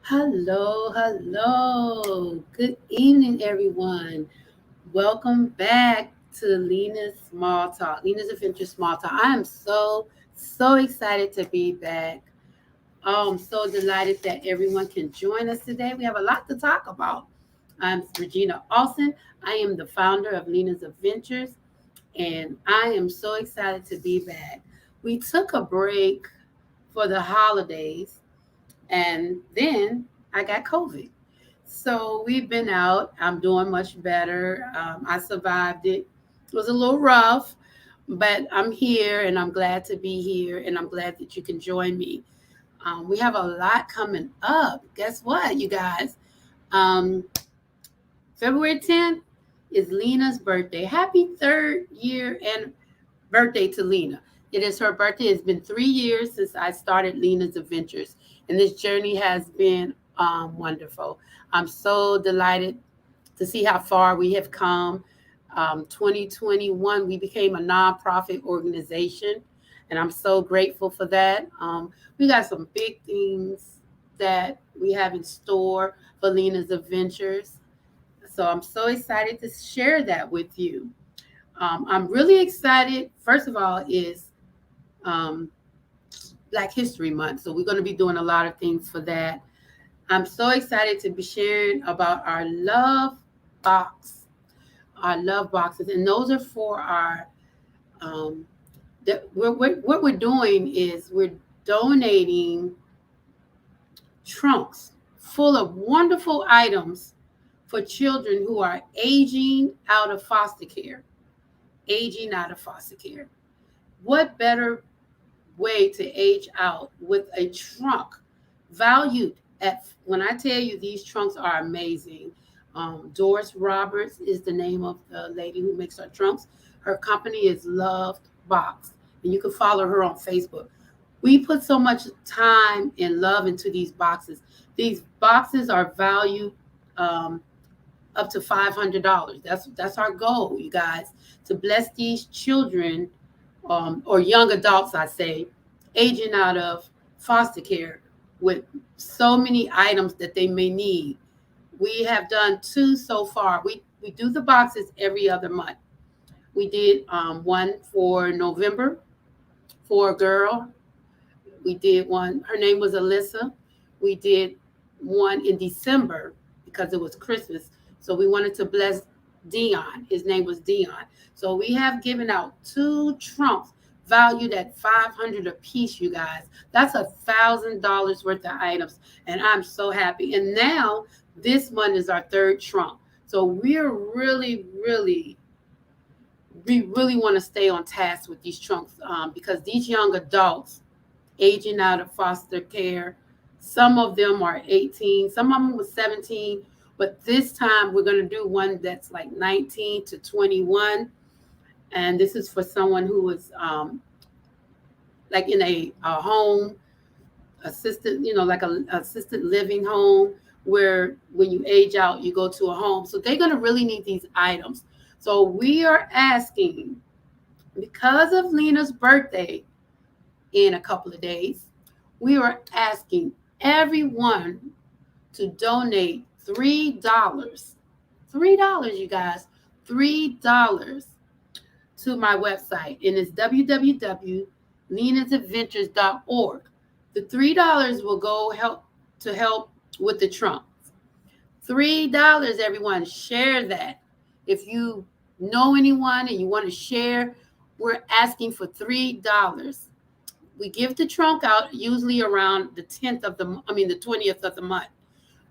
Hello, hello. Good evening, everyone. Welcome back to Lena's Small Talk, Lena's Adventures Small Talk. I am so excited to be back. I'm so delighted that everyone can join us today. We have a lot to talk about. I'm Regina Olson. I am the founder of Lena's Adventures, and I am so excited to be back. We took a break for the holidays and then I got COVID. So we've been out. I'm doing much better. I survived it. It was a little rough, but I'm here and I'm glad to be here and I'm glad that you can join me. We have a lot coming up. Guess what, you guys? Um, February 10th is Lena's birthday. Happy third year and birthday to Lena. It is her birthday. It's been 3 years since I started Lena's Adventures, and this journey has been wonderful. I'm so delighted to see how far we have come. 2021, we became a nonprofit organization, and I'm so grateful for that. We got some big things that we have in store for Lena's Adventures. So I'm so excited to share that with you. I'm really excited. First of all, is um, Black History Month, so we're going to be doing a lot of things for that. I'm so excited to be sharing about our box, our love boxes, and those are for our. Um, what we're doing is we're donating trunks full of wonderful items for children who are aging out of foster care. Aging out of foster care. What better way to age out with a trunk valued at, when I tell you these trunks are amazing. Doris Roberts is the name of the lady who makes our trunks. Her company is Loved Box, and you can follow her on Facebook. We put so much time and love into these boxes. These boxes are valued um, up to $500. That's our goal, you guys, to bless these children or young adults, I say, aging out of foster care with so many items that they may need. We have done two so far. We do the boxes every other month. We did one for November for a girl. We did one. Her name was Alyssa. We did one in December because it was Christmas. So we wanted to bless Dion. His name was Dion. So we have given out two trunks valued at 500 a piece, you guys. That's $1,000 worth of items. And I'm so happy. And now this month is our third trunk. So we're we really want to stay on task with these trunks because these young adults aging out of foster care. Some of them are 18, some of them was 17, but this time we're going to do one that's like 19 to 21. And this is for someone who was like in a home, assisted, like a assisted living home where when you age out, you go to a home. So they're going to really need these items. So we are asking, because of Lena's birthday, in a couple of days, we are asking everyone to donate $3. $3, you guys. $3 to my website. And it's www.lenasadventures.org. The $3 will go help with the trunks. $3, everyone. Share that. If you know anyone and you want to share, we're asking for $3. We give the trunk out usually around the 20th of the month.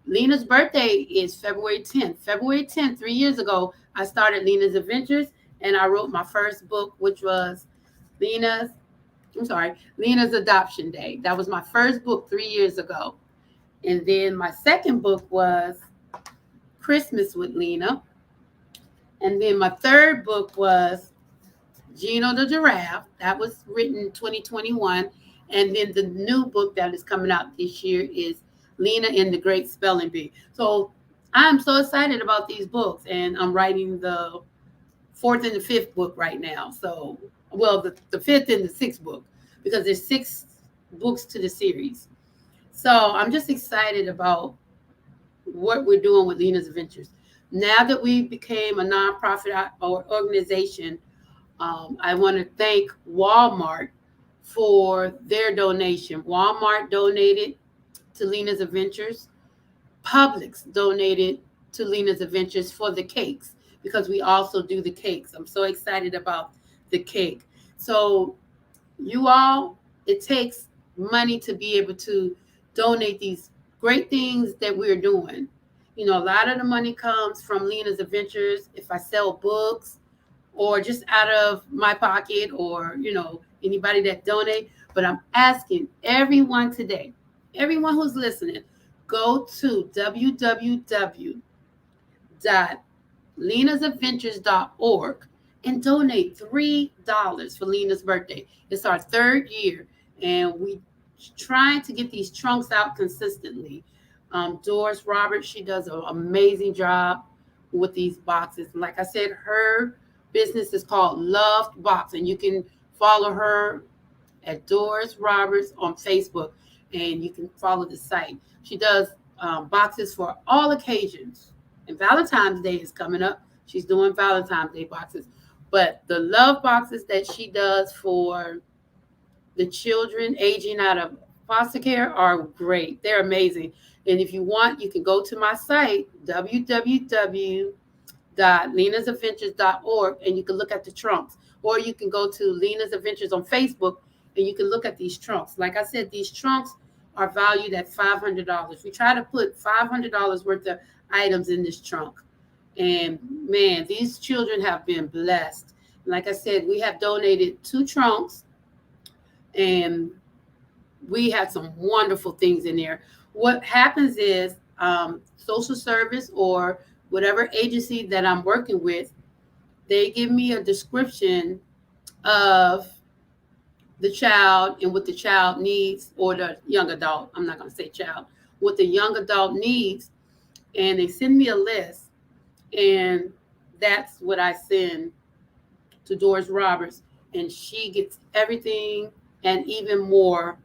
Lena's birthday is February 10th. February 10th, 3 years ago, I started Lena's Adventures and I wrote my first book, which was Lena's, Lena's Adoption Day. That was my first book 3 years ago. And then my second book was Christmas with Lena. And then my third book was Gino the Giraffe. That was written in 2021. And then the new book that is coming out this year is Lena and the Great Spelling Bee. So I'm so excited about these books. And I'm writing the fourth and the fifth book right now. So, well, the fifth and the sixth book, because there's six books to the series. So I'm just excited about what we're doing with Lena's Adventures. Now that we became a nonprofit organization, I want to thank Walmart for their donation. Walmart donated to Lena's Adventures. Publix donated to Lena's Adventures for the cakes because we also do the cakes. I'm so excited about the cake. So, you all, it takes money to be able to donate these great things that we're doing. You know, a lot of the money comes from Lena's Adventures. If I sell books, or just out of my pocket, or anybody that donate. But I'm asking everyone today, everyone who's listening, go to www.lenasadventures.org and donate $3 for Lena's birthday. It's our third year, and we trying to get these trunks out consistently. Doris Roberts, she does an amazing job with these boxes. Like I said, her business is called Loved Box, and you can follow her at Doris Roberts on Facebook, and you can follow the site. She does boxes for all occasions, and Valentine's Day is coming up. She's doing Valentine's Day boxes, but the love boxes that she does for the children aging out of foster care are great. They're amazing. And if you want, you can go to my site, www.lenasadventures.org, and you can look at the trunks. Or you can go to Lena's Adventures on Facebook, and you can look at these trunks. Like I said, these trunks are valued at $500. We try to put $500 worth of items in this trunk. And man, these children have been blessed. Like I said, we have donated 2 trunks, and we had some wonderful things in there. What happens is social service or whatever agency that I'm working with, they give me a description of the child and what the child needs, or the young adult. I'm not going to say child, what the young adult needs. And they send me a list, and that's what I send to Doris Roberts, and she gets everything and even more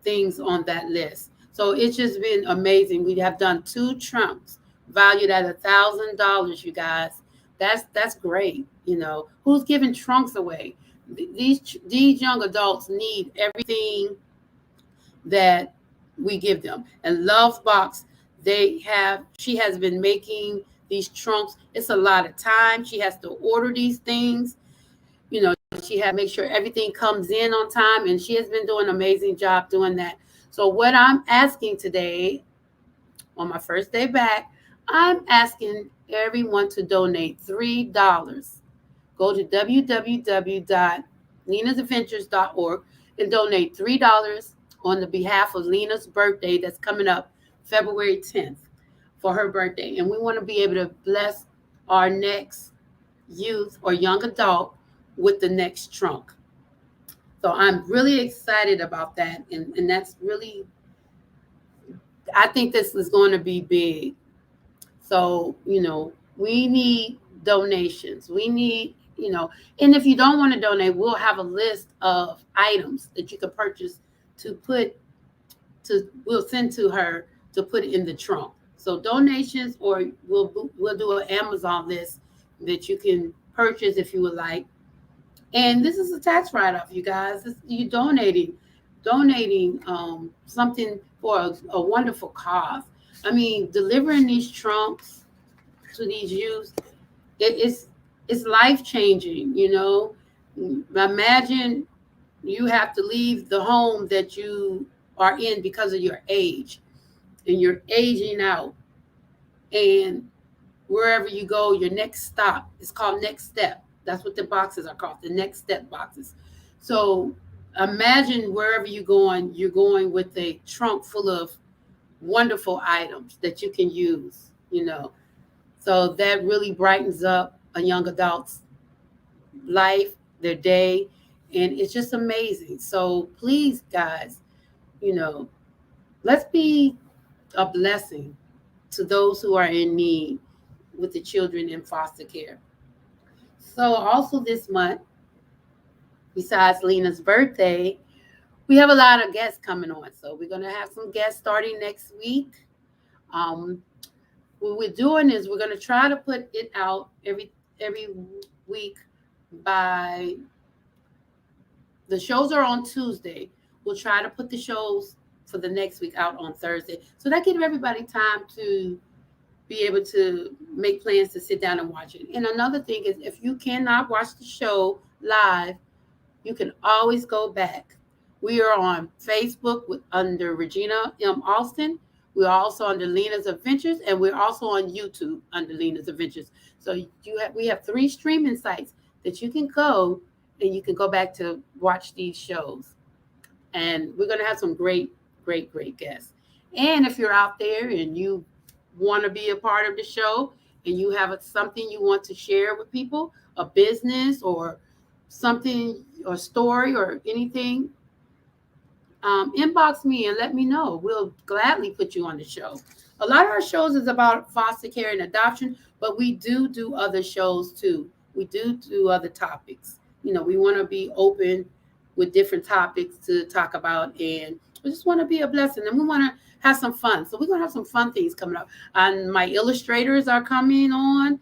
things on that list. So it's just been amazing. We have done 2 trunks valued at $1,000, you guys. That's great. Who's giving trunks away? These young adults need everything that we give them. And Love Box, she has been making these trunks. It's a lot of time. She has to order these things. She had to make sure everything comes in on time, and she has been doing an amazing job doing that. So what I'm asking today, on my first day back, I'm asking everyone to donate $3. Go to www.lenasadventures.org and donate $3 on the behalf of Lena's birthday that's coming up February 10th for her birthday. And we want to be able to bless our next youth or young adult with the next trunk. So I'm really excited about that. And that's really, I think this is going to be big. So, we need donations. We need, and if you don't want to donate, we'll have a list of items that you can purchase we'll send to her to put in the trunk. So donations, or we'll do an Amazon list that you can purchase if you would like. And this is a tax write-off, you guys. You're donating something for a wonderful cause. I mean, delivering these trunks to these youth, it's life changing. Imagine you have to leave the home that you are in because of your age, and you're aging out, and wherever you go, your next stop is called Next Step. That's what the boxes are called, the Next Step boxes. So imagine wherever you're going with a trunk full of wonderful items that you can use. So that really brightens up a young adult's life, their day, and it's just amazing. So please, guys, let's be a blessing to those who are in need with the children in foster care. So also this month, besides Lena's birthday, we have a lot of guests coming on. So we're going to have some guests starting next week. Um, what we're doing is we're going to try to put it out every week by the shows are on Tuesday. We'll try to put the shows for the next week out on Thursday. So that gives everybody time to be able to make plans to sit down and watch it. And another thing is if you cannot watch the show live, you can always go back. We are on Facebook under Regina M. Austin. We're also under Lena's Adventures, and we're also on YouTube under Lena's Adventures. So we have 3 streaming sites that you can go and you can go back to watch these shows. And we're going to have some great, great, great guests. And if you're out there and you want to be a part of the show and you have something you want to share with people, a business or something or story or anything, inbox me and let me know. We'll gladly put you on the show. A lot of our shows is about foster care and adoption, but we do other shows too. We do other topics. We want to be open with different topics to talk about, and we just want to be a blessing, and we want to have some fun. So we're going to have some fun things coming up. And my illustrators are coming on,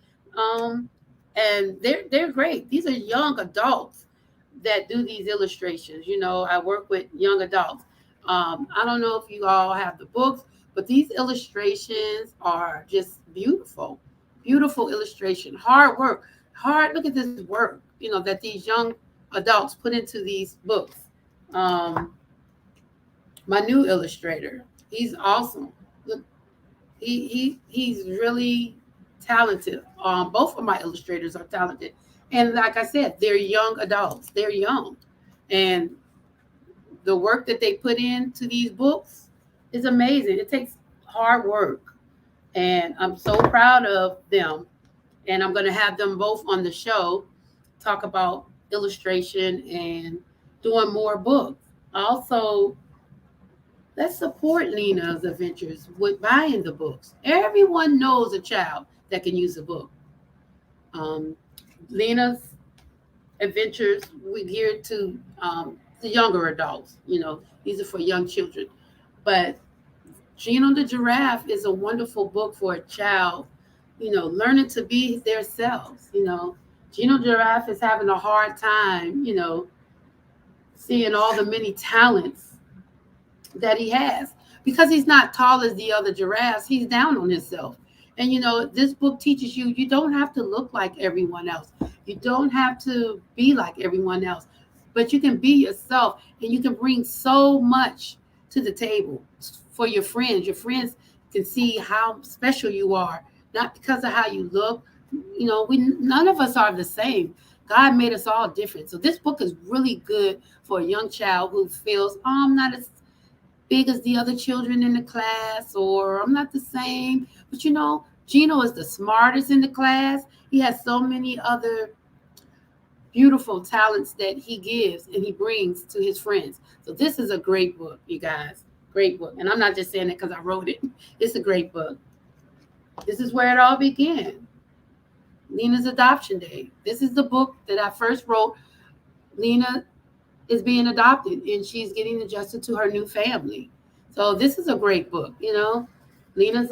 and they're great. These are young adults that do these illustrations. I work with young adults. I don't know if you all have the books, but these illustrations are just beautiful, beautiful illustration. Hard work. Look at this work, that these young adults put into these books. My new illustrator, he's awesome. Look, he's really talented. Both of my illustrators are talented. And like I said, they're young adults. They're young. And the work that they put into these books is amazing. It takes hard work. And I'm so proud of them. And I'm going to have them both on the show, talk about illustration and doing more books. Also, let's support Lena's Adventures with buying the books. Everyone knows a child that can use a book. Lena's Adventures, we're geared to the younger adults. These are for young children. But Gino the Giraffe is a wonderful book for a child, learning to be themselves. Gino Giraffe is having a hard time, seeing all the many talents that he has. Because he's not tall as the other giraffes, he's down on himself. And this book teaches you don't have to look like everyone else. You don't have to be like everyone else, but you can be yourself, and you can bring so much to the table for your friends. Your friends can see how special you are, not because of how you look. None of us are the same. God made us all different. So this book is really good for a young child who feels, I'm not as big as the other children in the class, or I'm not the same. But Gino is the smartest in the class. He has so many other beautiful talents that he gives and he brings to his friends. So this is a great book, you guys. Great book. And I'm not just saying it because I wrote it. It's a great book. This is where it all began. Lena's Adoption Day. This is the book that I first wrote. Lena is being adopted and she's getting adjusted to her new family. So this is a great book. Lena's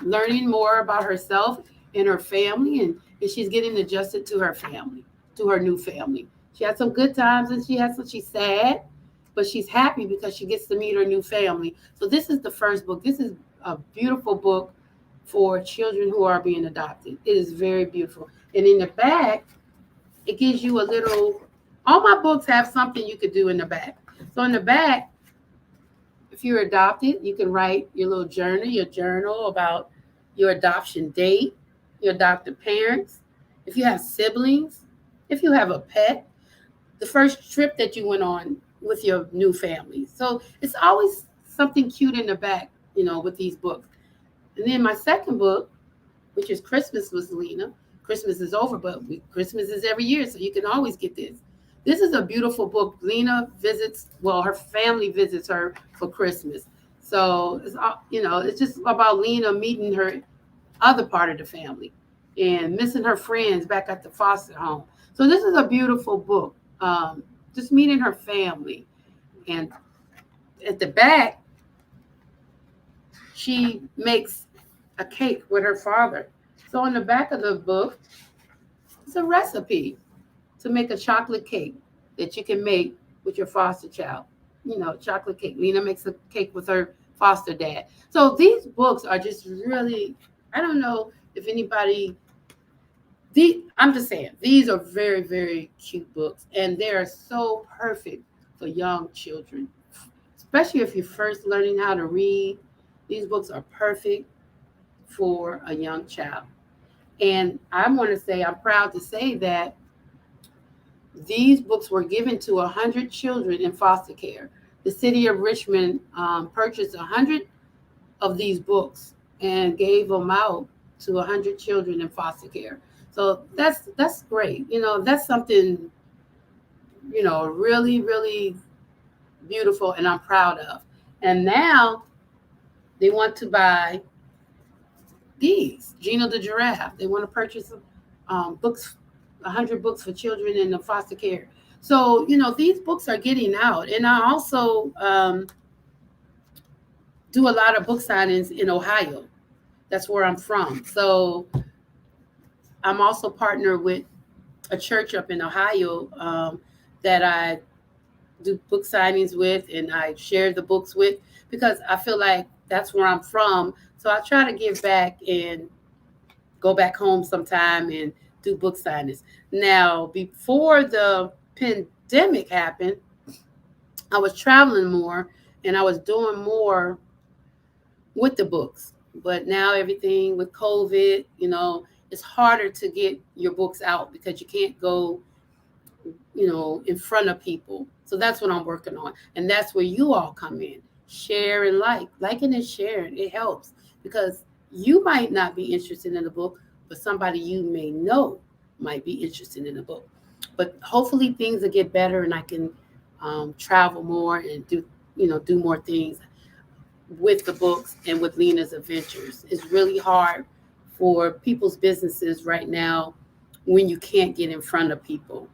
learning more about herself and her family, and she's getting adjusted to her family, to her new family. She had some good times and she's sad, but she's happy because she gets to meet her new family. So this is the first book. This is a beautiful book for children who are being adopted. It is very beautiful. And in the back, it gives you a little, all my books have something you could do in the back. So in the back, if you're adopted, you can write your little journal about your adoption date, your adopted parents, if you have siblings, if you have a pet, the first trip that you went on with your new family. So it's always something cute in the back, with these books. And then my second book, which is Christmas with Lena. Christmas is over, but Christmas is every year, so you can always get this. This is a beautiful book. Lena her family visits her for Christmas. So it's just about Lena meeting her other part of the family and missing her friends back at the foster home. So this is a beautiful book. just meeting her family. And at the back, she makes a cake with her father. So on the back of the book, it's a recipe to make a chocolate cake that you can make with your foster child. Chocolate cake. Lena makes a cake with her foster dad. So these books are just really, I don't know if anybody, I'm just saying, these are very, very cute books, and they are so perfect for young children, especially if you're first learning how to read. These books are perfect for a young child. And I want to say, I'm proud to say that these books were given to 100 children in foster care. The city of Richmond purchased 100 of these books and gave them out to 100 children in foster care. So that's great. That's something, really, really beautiful, and I'm proud of. And now they want to buy these, Gino the Giraffe. They want to purchase books, 100 books for children in the foster care. So, these books are getting out. And I also do a lot of book signings in Ohio. That's where I'm from. So I'm also partnered with a church up in Ohio that I do book signings with, and I share the books with, because I feel like that's where I'm from. So I try to give back and go back home sometime and do book signings. Now, before the pandemic happened, I was traveling more and I was doing more with the books. But now everything with COVID, it's harder to get your books out because you can't go, in front of people. So that's what I'm working on. And that's where you all come in. Share and liking and sharing. It helps because you might not be interested in the book, but somebody you may know might be interested in the book. But hopefully things will get better and I can travel more and do more things with the books and with Lena's Adventures. It's really hard for people's businesses right now when you can't get in front of people.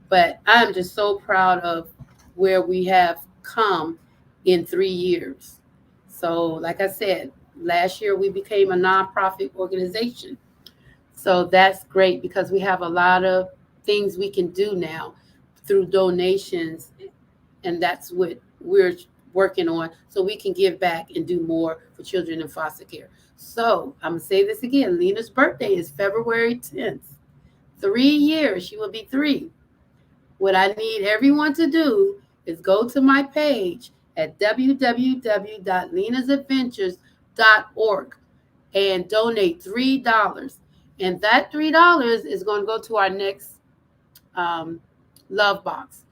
But I'm just so proud of where we have come in 3 years. So, like I said, last year we became a nonprofit organization. So that's great because we have a lot of things we can do now through donations, and that's what we're working on so we can give back and do more for children in foster care. So I'm gonna say this again. Lena's birthday is February 10th. 3 years, she will be 3. What I need everyone to do is go to my page at www.lenasadventures.org and donate $3. And that $3 is going to go to our next um, love box,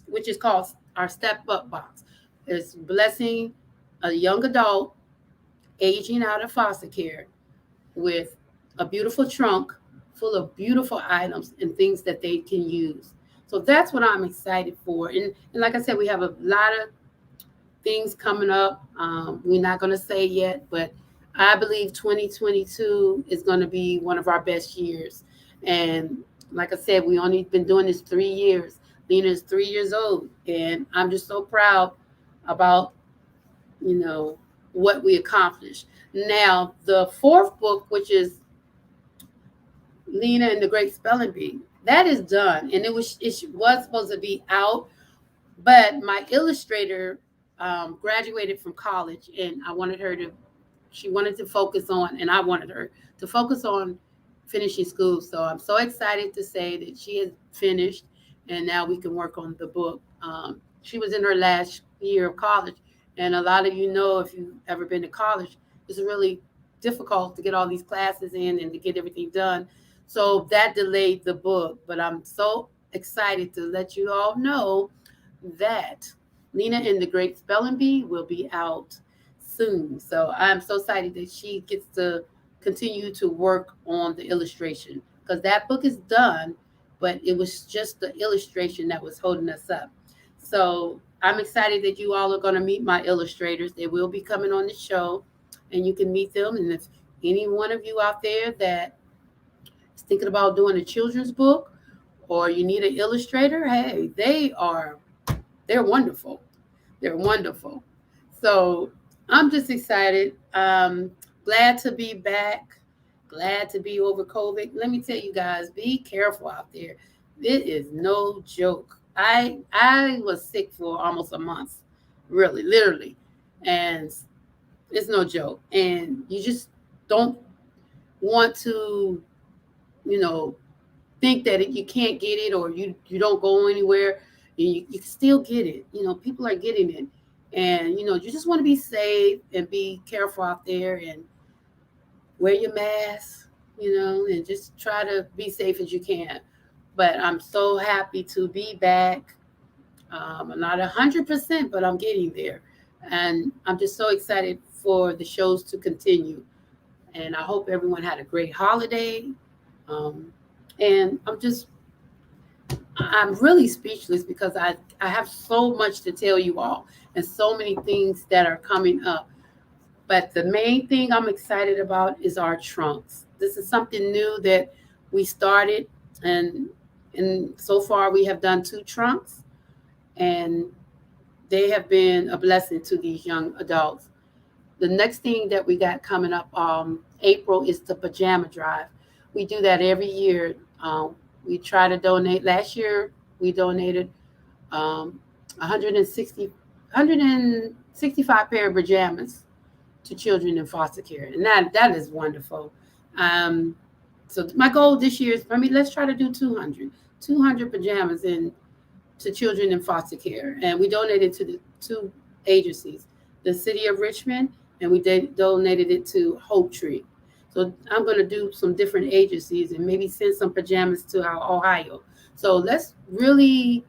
which is called our step up box. It's blessing a young adult aging out of foster care with a beautiful trunk full of beautiful items and things that they can use. So that's what I'm excited for. And like I said, we have a lot of things coming up. We're not going to say yet, but I believe 2022 is going to be one of our best years. And like I said, we only been doing this 3 years. Lena is 3 years old, and I'm just so proud about what we accomplished. Now, the fourth book, which is Lena and the Great Spelling Bee, that is done, and it was supposed to be out, but my illustrator graduated from college, and she wanted to focus on, and I wanted her to focus on finishing school. So I'm so excited to say that she has finished, and now we can work on the book. She was in her last year of college, and a lot of you know, if you've ever been to college, it's really difficult to get all these classes in and to get everything done. So that delayed the book, but I'm so excited to let you all know that Lena and the Great Spelling Bee will be out soon. So I'm so excited that she gets to continue to work on the illustration because that book is done, but it was just the illustration that was holding us up. So I'm excited that you all are going to meet my illustrators. They will be coming on the show and you can meet them. And if any one of you out there that is thinking about doing a children's book or you need an illustrator, hey, they're wonderful. They're wonderful. So I'm just excited. Glad to be back. Glad to be over COVID. Let me tell you guys, be careful out there. It is no joke. I was sick for almost a month, really, literally, and it's no joke. And you just don't want to, you know, think that you can't get it or you don't go anywhere. You can still get it. People are getting it, and you just want to be safe and be careful out there and wear your mask. And just try to be safe as you can. But I'm so happy to be back. I'm not 100%, but I'm getting there, and I'm just so excited for the shows to continue. And I hope everyone had a great holiday. Um, and I'm really speechless because I have so much to tell you all and so many things that are coming up. But the main thing I'm excited about is our trunks. This is something new that we started, and so far we have done 2 trunks, and they have been a blessing to these young adults. The next thing that we got coming up, April, is the pajama drive. We do that every year. We try to donate. Last year, we donated um, 160, 165 pair of pajamas to children in foster care, and that is wonderful. Um, so my goal this year is, let's try to do 200 pajamas to children in foster care, and we donated to the 2 agencies, the City of Richmond, and we donated it to Hope Tree. So I'm going to do some different agencies and maybe send some pajamas to our Ohio. So let's really,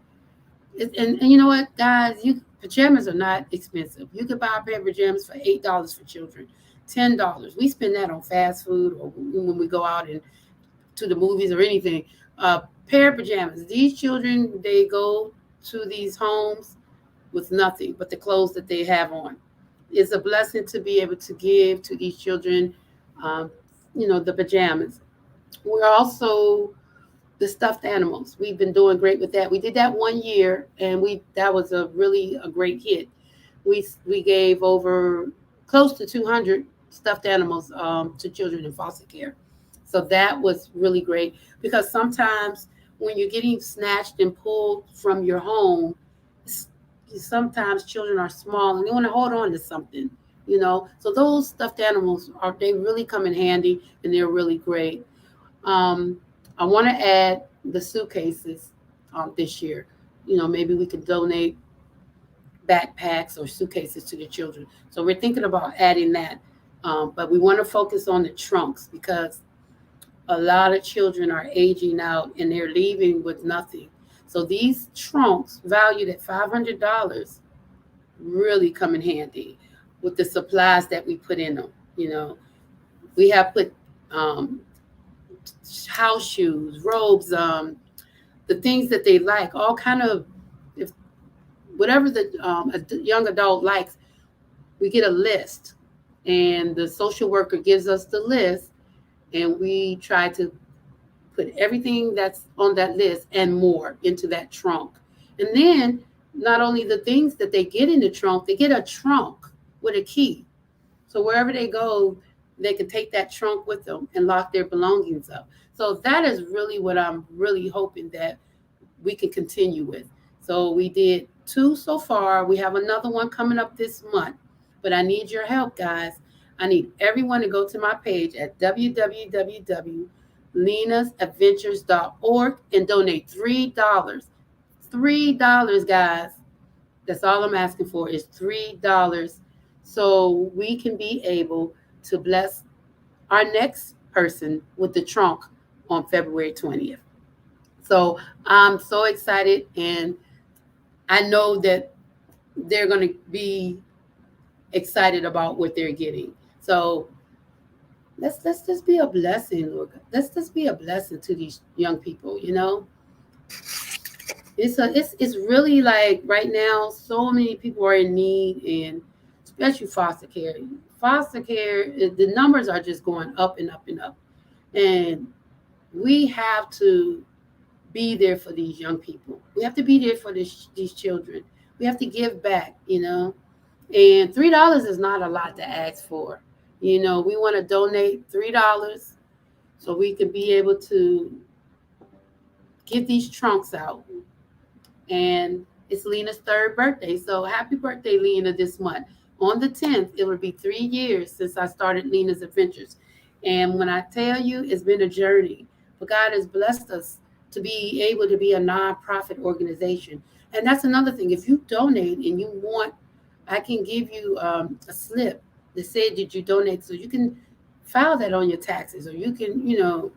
and you know what, guys, pajamas are not expensive. You could buy a pair of pajamas for $8 for children, $10. We spend that on fast food or when we go out and to the movies or anything. Pair of pajamas. These children, they go to these homes with nothing but the clothes that they have on. It's a blessing to be able to give to these children, um, the pajamas. We're also the stuffed animals. We've been doing great with that. We did that one year, and that was a great hit. We gave over close to 200 stuffed animals to children in foster care. So that was really great because sometimes when you're getting snatched and pulled from your home, sometimes children are small and they want to hold on to something. So those stuffed animals they really come in handy and they're really great. Um, I want to add the suitcases this year. Maybe we could donate backpacks or suitcases to the children. So we're thinking about adding that. But we want to focus on the trunks because a lot of children are aging out and they're leaving with nothing. So these trunks, valued at $500, really come in handy with the supplies that we put in them. We have put um, house shoes, robes, the things that they like, all kind of, if whatever the young adult likes, we get a list, and the social worker gives us the list, and we try to put everything that's on that list and more into that trunk. And then not only the things that they get in the trunk, they get a trunk with a key. So wherever they go, they can take that trunk with them and lock their belongings up. So that is really what I'm really hoping that we can continue with. So we did 2 so far. We have another one coming up this month. But I need your help, guys. I need everyone to go to my page at www.lenasadventures.org and donate $3. $3, guys. That's all I'm asking for is $3 so we can be able to bless our next person with the trunk on February 20th. So I'm so excited, and I know that they're going to be excited about what they're getting. So let's just be a blessing, Lord. Let's just be a blessing to these young people. It's really like right now, so many people are in need, and especially foster care. Foster care, the numbers are just going up and up and up, and we have to be there for these young people. We have to be there for these children. We have to give back, And $3 is not a lot to ask for. We want to donate $3 so we can be able to get these trunks out. And it's Lena's third birthday. So happy birthday, Lena, this month. On the 10th, it will be 3 years since I started Lena's Adventures. And when I tell you, it's been a journey. But God has blessed us to be able to be a nonprofit organization. And that's another thing. If you donate and you want, I can give you a slip that said that you donate, so you can file that on your taxes, or you can,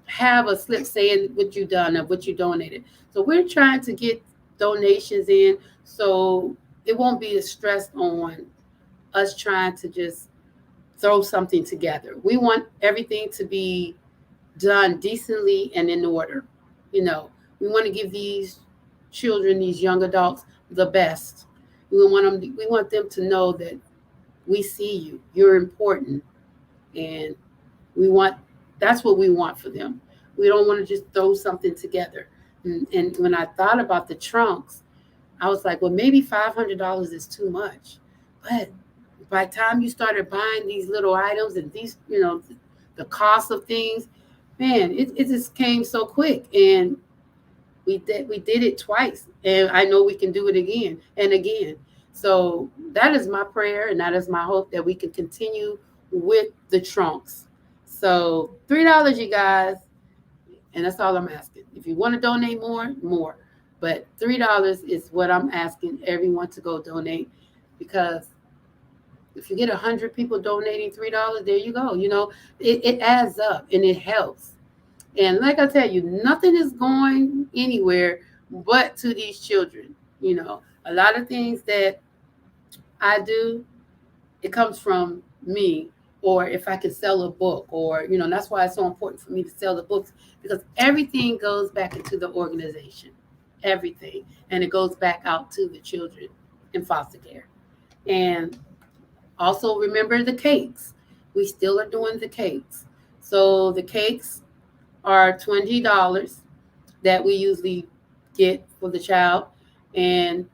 have a slip saying what you done or what you donated. So we're trying to get donations in, so it won't be a stress on us trying to just throw something together. We want everything to be done decently and in order. You know, we want to give these children, these young adults, the best. We want them to know that we see you. You're important, and we want that's what we want for them. We don't want to just throw something together. And when I thought about the trunks, I was like, well, maybe $500 is too much. But by the time you started buying these little items and these, the cost of things, man, it just came so quick. And we did it twice, and I know we can do it again and again. So that is my prayer, and that is my hope, that we can continue with the trunks. So $3, you guys, and that's all I'm asking. If you want to donate more, more, but $3 is what I'm asking everyone to go donate, because if you get 100 people donating $3, there you go. It adds up and it helps. And like I tell you, nothing is going anywhere but to these children. A lot of things that I do, it comes from me. Or if I could sell a book, or, that's why it's so important for me to sell the books, because everything goes back into the organization, everything. And it goes back out to the children in foster care. And also remember the cakes. We still are doing the cakes. So the cakes are $20 that we usually get for the child. And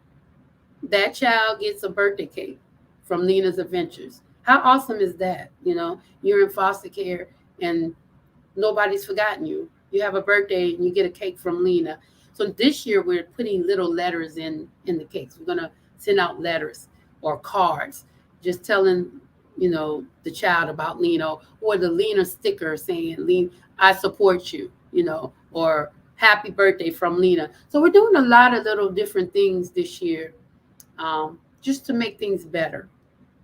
that child gets a birthday cake from Lena's Adventures. How awesome is that? You're in foster care and nobody's forgotten you. You have a birthday and you get a cake from Lena. So this year we're putting little letters in the cakes. We're gonna send out letters or cards, just telling the child about Lena, or the Lena sticker saying, "Lena, I support you," or "Happy birthday from Lena." So we're doing a lot of little different things this year, just to make things better.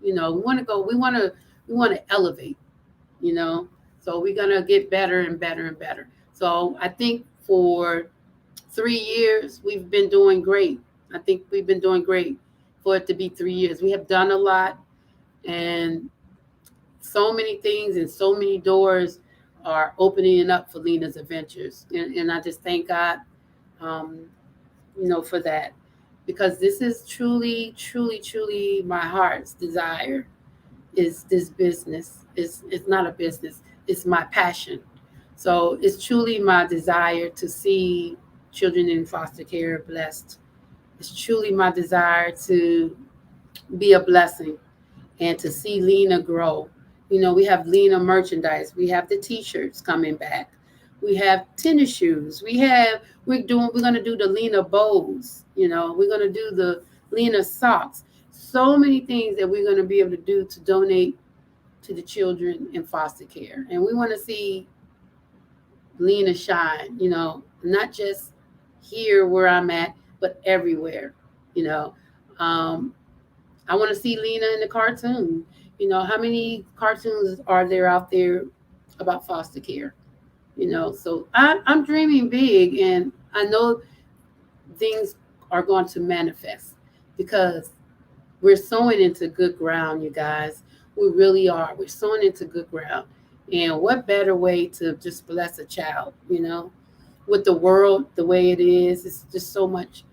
We want to go. We want to elevate. So we're gonna get better and better and better. So I think for 3 years we've been doing great. I think we've been doing great for it to be 3 years. We have done a lot, and so many things and so many doors are opening up for Lena's Adventures, and I just thank God, um, for that, because this is truly, truly, truly my heart's desire. Is this business? It's not a business. It's my passion. So it's truly my desire to see children in foster care blessed. It's truly my desire to be a blessing and to see Lena grow. We have Lena merchandise. We have the T-shirts coming back. We have tennis shoes. We're gonna do the Lena bows. We're gonna do the Lena socks. So many things that we're gonna be able to do to donate to the children in foster care, and we want to see Lena shine. Not just here where I'm at, but everywhere. You know, um, I want to see Lena in the cartoon. How many cartoons are there out there about foster care? So I'm dreaming big, and I know things are going to manifest, because we're sowing into good ground, you guys. We really are. We're sowing into good ground. And what better way to just bless a child, with the world the way it is? It's just so much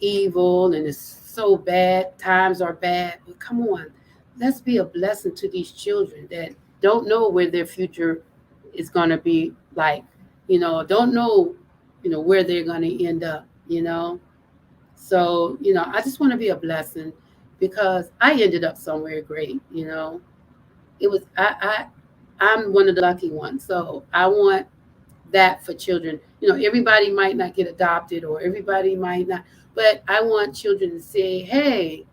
evil, and it's so bad. Times are bad. But come on, let's be a blessing to these children that don't know where their future is going to be like. don't know, where they're going to end up. So, I just want to be a blessing because I ended up somewhere great. It was, I'm one of the lucky ones. So I want that for children. Everybody might not get adopted or everybody might not, but I want children to say, hey,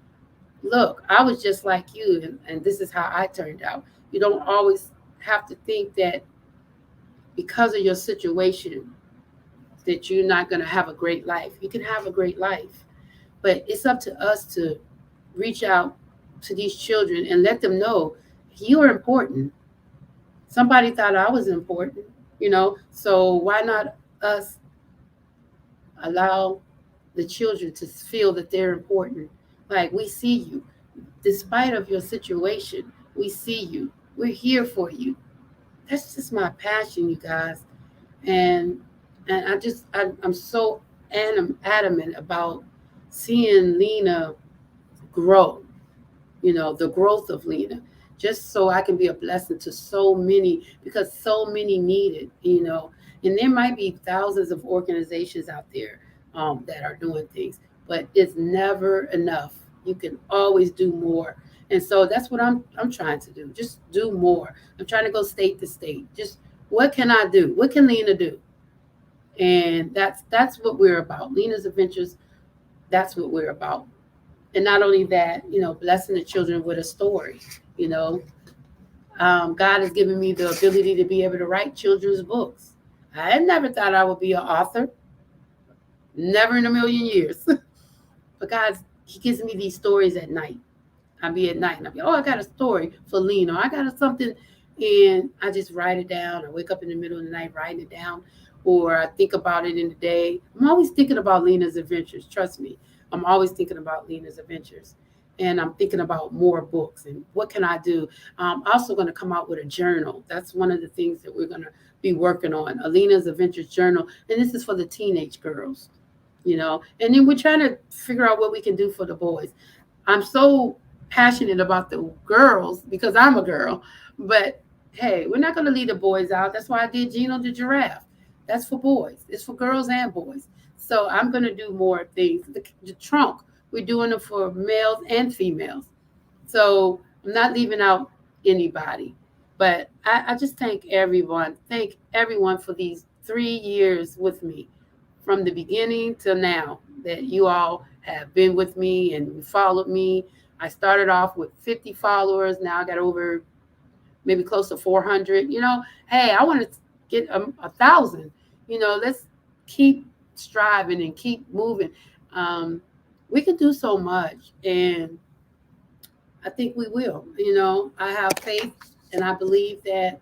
look, I was just like you, and this is how I turned out. You don't always have to think that because of your situation that you're not going to have a great life. You can have a great life, but it's up to us to reach out to these children and let them know you are important. Somebody thought I was important. So why not us allow the children to feel that they're important? Like, we see you, despite of your situation, we see you. We're here for you. That's just my passion, you guys. And I'm so adamant about seeing Lena grow, the growth of Lena, just so I can be a blessing to so many, because so many need it. And there might be thousands of organizations out there that are doing things, but it's never enough. You can always do more. And so that's what I'm trying to do. Just do more. I'm trying to go state to state. Just what can I do? What can Lena do? And that's what we're about. Lena's Adventures, that's what we're about. And not only that, blessing the children with a story. You know, God has given me the ability to be able to write children's books. I had never thought I would be an author, never in a million years. But God, He gives me these stories at night. I'll be at night and I'll be, oh, I got a story for Lena. I got something, and I just write it down. I wake up in the middle of the night writing it down, or I think about it in the day. I'm always thinking about Lena's Adventures. Trust me, I'm always thinking about Lena's Adventures, and I'm thinking about more books and what can I do. I'm also going to come out with a journal. That's one of the things that we're going to be working on, a Lena's Adventures journal, and this is for the teenage girls. And then we're trying to figure out what we can do for the boys. I'm so passionate about the girls because I'm a girl, but hey, we're not going to leave the boys out. That's why I did Gino the giraffe. That's for boys. It's for girls and boys. So I'm going to do more things. The trunk, we're doing it for males and females. So I'm not leaving out anybody. But I just thank everyone for these 3 years with me, from the beginning till now, that you all have been with me and you followed me. I started off with 50 followers. Now I got over maybe close to 400. Hey, I want to get 1,000. Let's keep striving and keep moving. Um, we can do so much, and I think we will. I have faith, and I believe that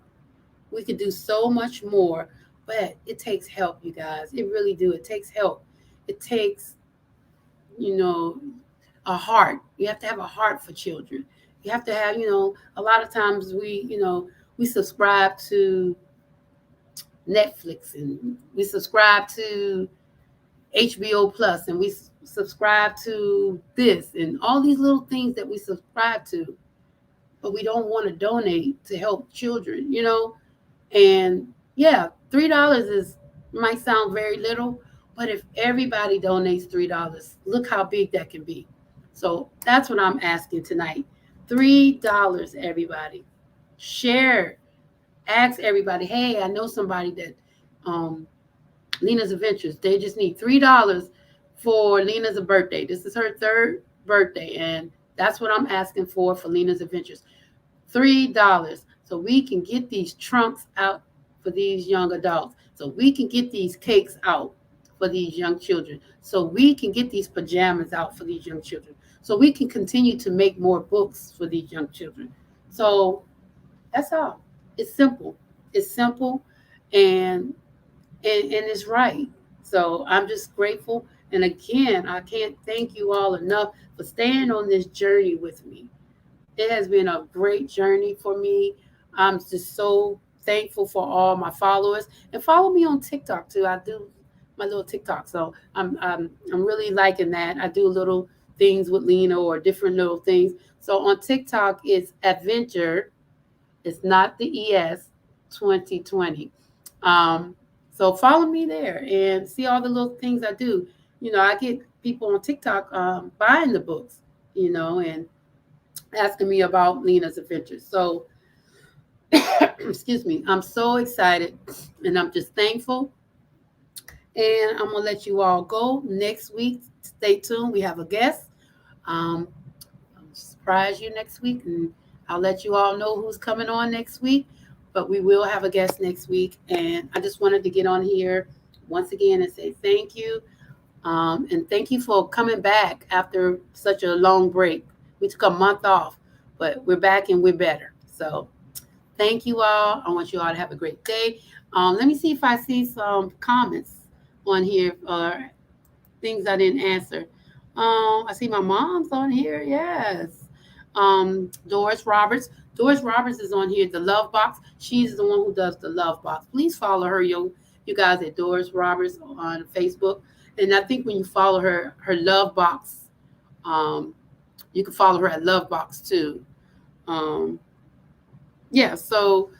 we could do so much more. But it takes help, you guys. It really do. It takes help. It takes, you know, a heart. You have to have a heart for children. You have to have, a lot of times we subscribe to Netflix, and we subscribe to HBO Plus, and we subscribe to this and all these little things that we subscribe to, but we don't want to donate to help children. And yeah, $3 is might sound very little, but if everybody donates $3, look how big that can be. So that's what I'm asking tonight. $3, everybody. Share. Ask everybody, hey, I know somebody that um Lena's Adventures. They just need $3 for Lena's birthday. This is her third birthday, and that's what I'm asking for Lena's Adventures. $3, so we can get these trunks out for these young adults, so we can get these cakes out for these young children, so we can get these pajamas out for these young children, so we can continue to make more books for these young children. So that's all. It's simple. It's simple, and and it's right. So I'm just grateful. And again, I can't thank you all enough for staying on this journey with me. It has been a great journey for me. I'm just so thankful for all my followers, and follow me on TikTok too. I do my little TikTok, so I'm really liking that. I do little things with Lena or different little things. So on TikTok, it's Adventure. It's not the ES 2020. Um, So follow me there and see all the little things I do. I get people on TikTok buying the books, and asking me about Lena's Adventures. So, excuse me, I'm so excited and I'm just thankful. And I'm going to let you all go next week. Stay tuned. We have a guest. Um, I'll surprise you next week, and I'll let you all know who's coming on next week. But we will have a guest next week. And I just wanted to get on here once again and say thank you. And thank you for coming back after such a long break. We took a month off, but we're back and we're better. So thank you all. I want you all to have a great day. Let me see if I see some comments on here or things I didn't answer. I see my mom's on here. Yes. Doris Roberts. Doris Roberts is on here. The Love Box. She's the one who does the Love Box. Please follow her, you guys at Doris Roberts on Facebook. And I think when you follow her Love Box, um, you can follow her at Love Box too. Um, yeah. So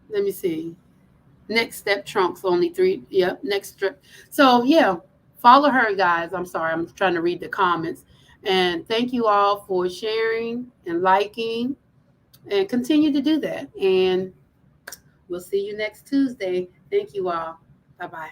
let me see. Next step trunks only three. Yep. Next step. So yeah, follow her, guys. I'm sorry. I'm trying to read the comments. And thank you all for sharing and liking and continue to do that. And we'll see you next Tuesday. Thank you all. Bye bye.